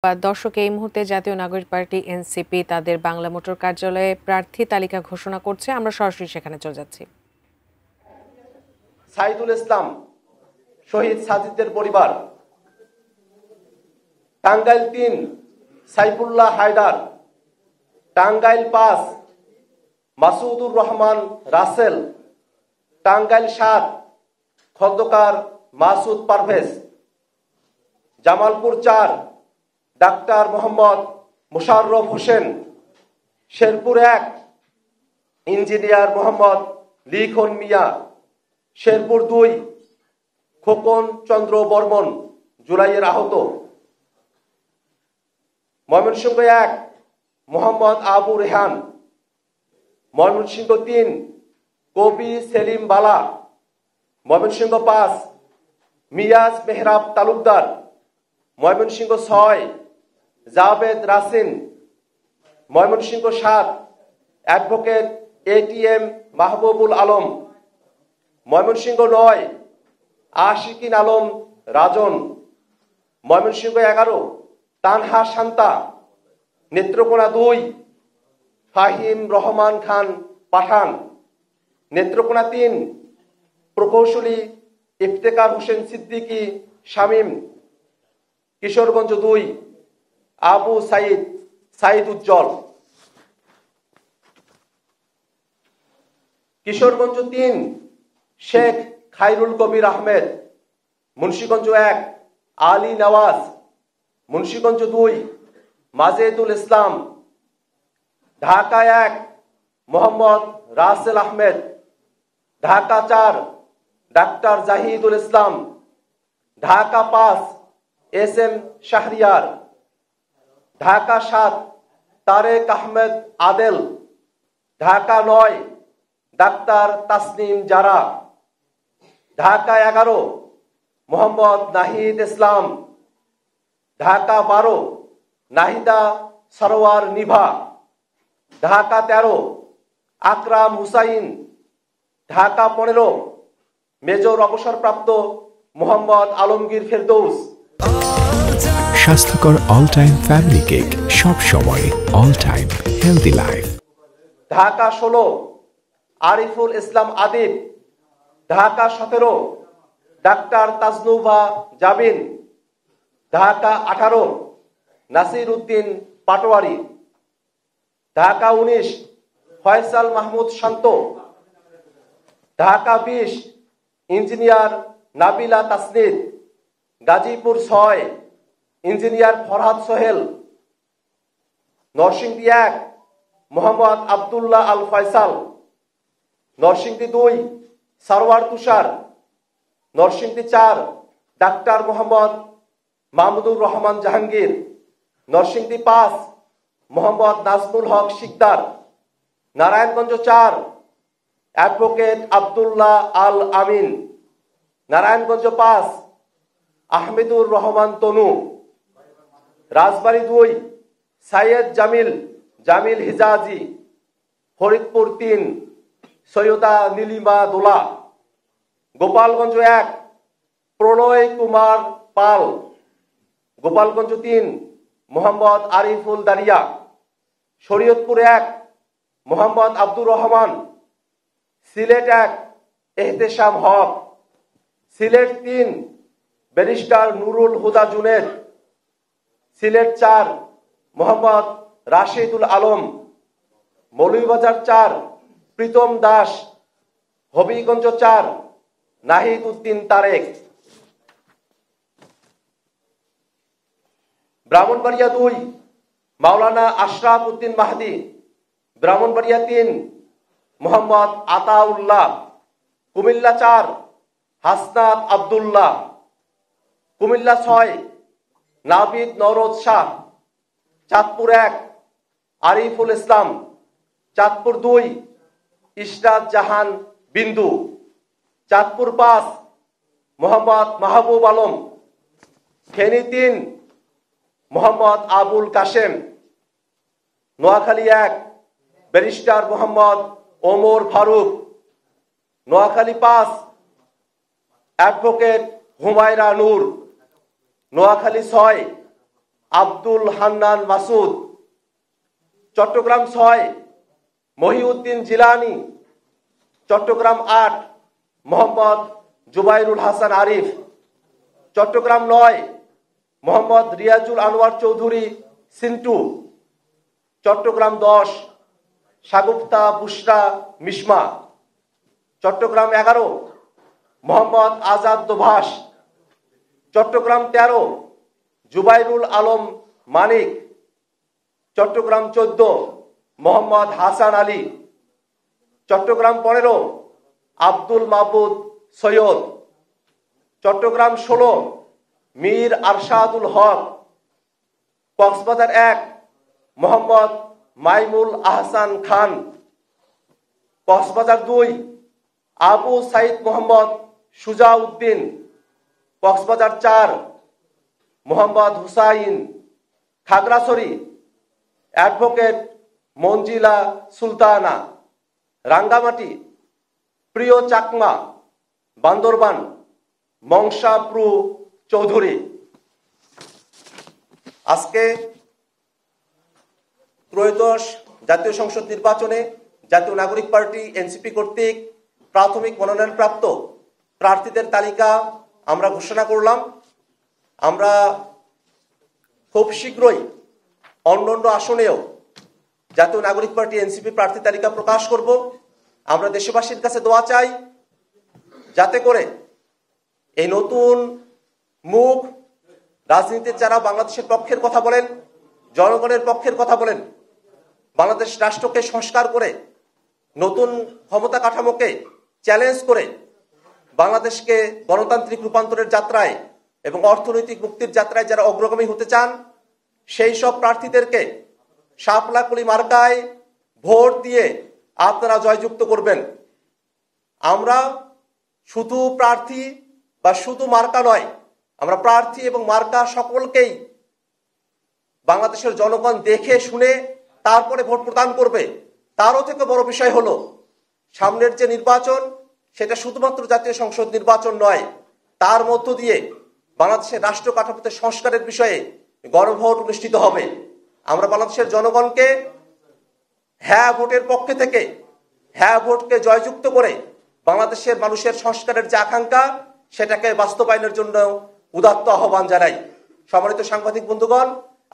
দর্শক, এই মুহূর্তে জাতীয় নাগরিক পার্টি এনসিপি তাদের বাংলা মোটর কার্যালয়ে প্রার্থী তালিকা ঘোষণা করছে। আমরা সরাসরি সেখানে চলে যাচ্ছি। সাইদুল ইসলাম, শহীদ সাজিদের পরিবার। টাঙ্গাইল 3, সাইফুল্লাহ হায়দার। টাঙ্গাইল 5, মাসুদুর রহমান রাসেল। টাঙ্গাইল 7, খন্দকার মাসুদ পারভেজ। জামালপুর 4, ডাক্তার মোহাম্মদ মোশাররফ হোসেন। শেরপুর 1, ইঞ্জিনিয়ার মোহাম্মদ লিখন মিয়া। শেরপুর 2, খোকন চন্দ্র বর্মন, জুলাইয়ের আহত। ময়মনসিংহ 1, মোহাম্মদ আবু রেহান। ময়মনসিংহ 3, কবি সেলিম বালা। ময়মনসিংহ 5, মিয়াজ মেহরাব তালুকদার। ময়মনসিংহ 6, জাভেদ রাসিন। Mymensingh 7, advocate ATM Mahbubul Alam. ময়মনসিংহ 9, আশিকিন আলম রাজন। ময়মনসিংহ 11, তানহা শান্তা। নেত্রকোনা 2, ফাহিম রহমান খান পাঠান। নেত্রকোনা 3, প্রকৌশলী ইফতেখার হোসেন সিদ্দিকী শামীম। কিশোরগঞ্জ 2, আবু সাইদ উজ্জ্বল। কিশোরগঞ্জ 3, শেখ খায়রুল কবির আহমেদ। মুন্সিগঞ্জ 1, আলী নওয়াজ। মুন্সিগঞ্জ 2, মাজেদুল ইসলাম। ঢাকা 1, মোহাম্মদ রাসেল আহমেদ। ঢাকা 4, ডাক্তার জাহিদুল ইসলাম। ঢাকা 5, SM শাহরিয়ার। ঢাকা 7, তারেক আহমেদ আদেল। ঢাকা 9, ডাক্তার তাসনিম জারা। ঢাকা 11, মোহাম্মদ নাহিদ ইসলাম। ঢাকা 12, নাহিদা সরোয়ার নিভা। ঢাকা 13, আকরাম হুসাইন। ঢাকা 15, মেজর অবসরপ্রাপ্ত মোহাম্মদ আলমগীর ফেরদৌস। স্বাস্থ্যকর অল টাইম ফ্যামিলি কেক, সব সময় all time healthy life. Dhaka 16, Ariful Islam Adib. Dhaka 17, ডাক্তার তাজনুভা জাবিন। ঢাকা 18, নাসির উদ্দিন পাটোয়ারি। ঢাকা 19, ফয়সাল মাহমুদ শান্ত। ঢাকা 20, ইঞ্জিনিয়ার নাবিলা তাসনিদ। গাজীপুর 6, ইঞ্জিনিয়ার ফরহাদ সোহেল। নরসিংদী 1, মোহাম্মদ আবদুল্লাহ আল ফয়সাল। নরসিংদী 2, সারওয়ার তুষার। নরসিংদী 4, ডাক্তার মোহাম্মদ মাহমুদুর রহমান জাহাঙ্গীর। নরসিংদী 5, মোহাম্মদ নাজমুল হক শিকদার। নারায়ণগঞ্জ 4, অ্যাডভোকেট আবদুল্লাহ আল আমিন। নারায়ণগঞ্জ 5, আহমেদুর রহমান তনু। রাজবাড়ী 2, সাইয়েদ জামিল হিজাজি। ফরিদপুর 3, সৈয়দা নীলিমা দোলা। গোপালগঞ্জ 1, প্রণয় কুমার পাল। গোপালগঞ্জ 3, মোহাম্মদ আরিফুল দারিয়া। শরীয়তপুর 1, মোহাম্মদ আব্দুর রহমান। সিলেট 1, এহতেশাম হক। সিলেট 3, ব্যারিস্টার নুরুল হুদা জুনেদ। সিলেট 4, মোহাম্মদ রাশেদুল আলম। মৌলভীবাজার 4, প্রীতম দাস। হবিগঞ্জ 4, নাহিদ উদ্দিন তারেক। ব্রাহ্মণবাড়িয়া 2, মাওলানা আশরাফ উদ্দিন মাহদি। ব্রাহ্মণবাড়িয়া 3, মোহাম্মদ আতাউল্লাহ। কুমিল্লা 4, হাসনাত আব্দুল্লাহ। কুমিল্লা 6, নাবিদ নওরোজ শাহ। চাঁদপুর 1, আরিফুল ইসলাম। চাঁদপুর 2, ইশরাত জাহান বিন্দু। চাঁদপুর 5, মোহাম্মদ মাহবুব আলম। ফেনী 3, মোহাম্মদ আবুল কাশেম। নোয়াখালী 1, ব্যারিস্টার মোহাম্মদ ওমর ফারুক। নোয়াখালী 5, অ্যাডভোকেট হুমায়রা নূর। নোয়াখালী 6, আব্দুল হান্নান মাসুদ। চট্টগ্রাম 6 মহিউদ্দিন জিলানী। চট্টগ্রাম 8 মোহাম্মদ জুবাইরুল হাসান আরিফ। চট্টগ্রাম 9 মোহাম্মদ রিয়াজুল আনোয়ার চৌধুরী সিন্টু। চট্টগ্রাম 10 শাগুফতা বুশরা মিশমা। চট্টগ্রাম 11 মোহাম্মদ আজাদ দোভাষ। চট্টগ্রাম 13 জুবাইরুল আলম মানিক। চট্টগ্রাম 14 মোহাম্মদ হাসান আলী। চট্টগ্রাম 15 আব্দুল মাহবুদ সৈয়দ। চট্টগ্রাম 16 মীর আরশাদুল হক। কক্সবাজার 1 মোহাম্মদ মাইমুল আহসান খান। কক্সবাজার 2 আবু সাইদ মোহাম্মদ সুজাউদ্দিন। কক্সবাজার 4 মোহাম্মদ হুসাইন। খাগড়াছড়ি অ্যাডভোকেট মঞ্জিলা সুলতানা। রাঙ্গামাটি প্রিয় চাকমা। বান্দরবান মংসাপ্রু চৌধুরী। আজকে ত্রয়োদশ জাতীয় সংসদ নির্বাচনে জাতীয় নাগরিক পার্টি এনসিপি কর্তৃক প্রাথমিক মনোনয়নপ্রাপ্ত প্রার্থীদের তালিকা আমরা ঘোষণা করলাম। আমরা খুব শীঘ্রই অন্যান্য আসনেও জাতীয় নাগরিক পার্টি এনসিপি প্রার্থী তালিকা প্রকাশ করব। আমরা দেশবাসীর কাছে দোয়া চাই যাতে করে এই নতুন মুখ রাজনীতির যারা বাংলাদেশের পক্ষের কথা বলেন, জনগণের পক্ষের কথা বলেন, বাংলাদেশ রাষ্ট্রকে সংস্কার করে নতুন ক্ষমতা কাঠামোকে চ্যালেঞ্জ করে বাংলাদেশকে গণতান্ত্রিক রূপান্তরের যাত্রায় এবং অর্থনৈতিক মুক্তির যাত্রায় যারা অগ্রগামী হতে চান সেই সব প্রার্থীদেরকে শাপলাকলি মার্কায় ভোট দিয়ে আপনারা জয়যুক্ত করবেন। আমরা শুধু প্রার্থী বা শুধু মার্কা নয়, আমরা প্রার্থী এবং মার্কা সকলকেই বাংলাদেশের জনগণ দেখে শুনে তারপরে ভোট প্রদান করবে। তারও থেকে বড় বিষয় হলো সামনের যে নির্বাচন সেটা শুধুমাত্র জাতীয় সংসদ নির্বাচন নয়, তার মধ্য দিয়ে বাংলাদেশের রাষ্ট্র কাঠামোতে সংস্কারের বিষয়ে গণভোট অনুষ্ঠিত হবে। আমরা বাংলাদেশের জনগণকে হ্যাঁ ভোটের পক্ষে থেকে হ্যাঁ ভোটকে জয়যুক্ত করে বাংলাদেশের মানুষের সংস্কারের যে আকাঙ্ক্ষা সেটাকে বাস্তবায়নের জন্য উদাত্ত আহ্বান জানাই। সম্মানিত সাংবাদিক বন্ধুগণ,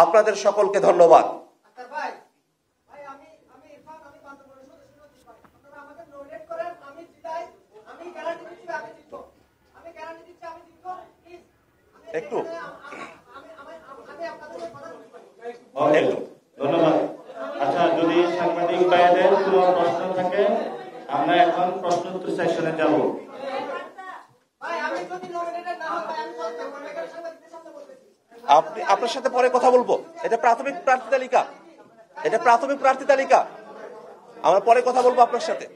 আপনাদের সকলকে ধন্যবাদ। একটু ধন্যবাদ। আচ্ছা, যদি সাংবাদিক ভাইদের কোনো প্রশ্ন থাকে আমরা এখন প্রশ্নোত্তর সেশনে যাব। আপনার সাথে পরে কথা বলবো। এটা প্রাথমিক প্রার্থী তালিকা, এটা প্রাথমিক প্রার্থী তালিকা। আমরা পরে কথা বলবো আপনার সাথে।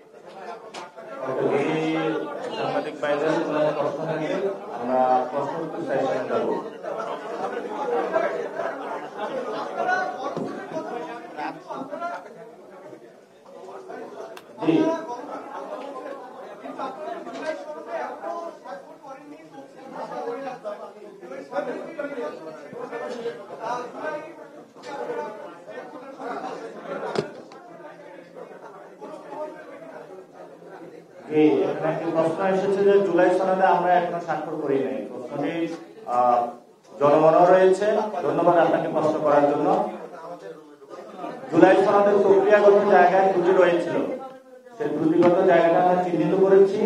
সাংবাদিক ভাইদের কোনো প্রশ্ন থাকে আমরা প্রশ্নোত্তর সেশনে যাব। জি, এখানে একটি প্রশ্ন এসেছে যে জুলাই সনদে আমরা এখনো স্বাক্ষর করি নাই। প্রশ্নটি জনগণও রয়েছে। ধন্যবাদ আপনাকে প্রশ্ন করার জন্য। জুলাই সনদের প্রক্রিয়াগত জায়গায় ত্রুটি রয়েছিল, সেই ত্রুটিগত জায়গাটা আমরা চিহ্নিত করেছি,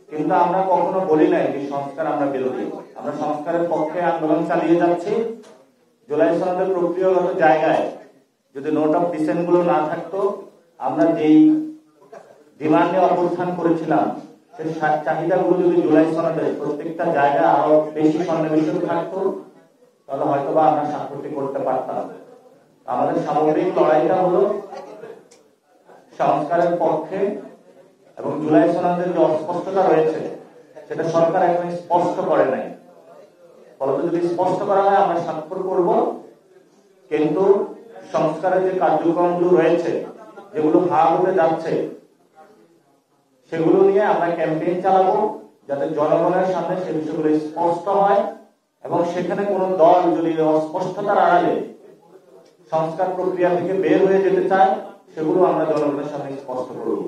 কিন্তু আমরা কখনো বলি নাই যে সংস্কার আমরা বিরোধী। আমরা সংস্কারের পক্ষে আন্দোলন চালিয়ে যাচ্ছি। জুলাই সনদের প্রক্রিয়াগত জায়গায় যদি নোট অফ ডিসেন্ট গুলো না থাকতো, আমরা যেই ডিমান্ডে অবস্থান করেছিলাম সেই চাহিদাগুলো যদি জুলাই সনদে প্রত্যেকটা জায়গায় আরো বেশি সন্নিবেশিত থাকতো তাহলে হয়তো বা আমরা স্বাক্ষরটি করতে পারতাম। আমাদের সামগ্রিক লড়াইটা হলো সংস্কারের পক্ষে, এবং জুলাই সনদের যে অস্পষ্টতা রয়েছে সেটা সরকার এখন স্পষ্ট করে নাই। ফলত যদি স্পষ্ট করা হয় আমরা স্বাক্ষর করব, কিন্তু সংস্কারের যে কার্যক্রমগুলো রয়েছে যেগুলো ভাগ হতে যাচ্ছে সেগুলো নিয়ে আমরা ক্যাম্পেইন চালাবো যাতে জনগণের সামনে সে বিষয়গুলো স্পষ্ট হয় এবং সেখানে কোন দল যদি অস্পষ্টতার আড়ালে সংস্কার প্রক্রিয়া থেকে বের হয়ে যেতে চায়, সেগুলো আমরা জনগণের সামনে স্পষ্ট করব।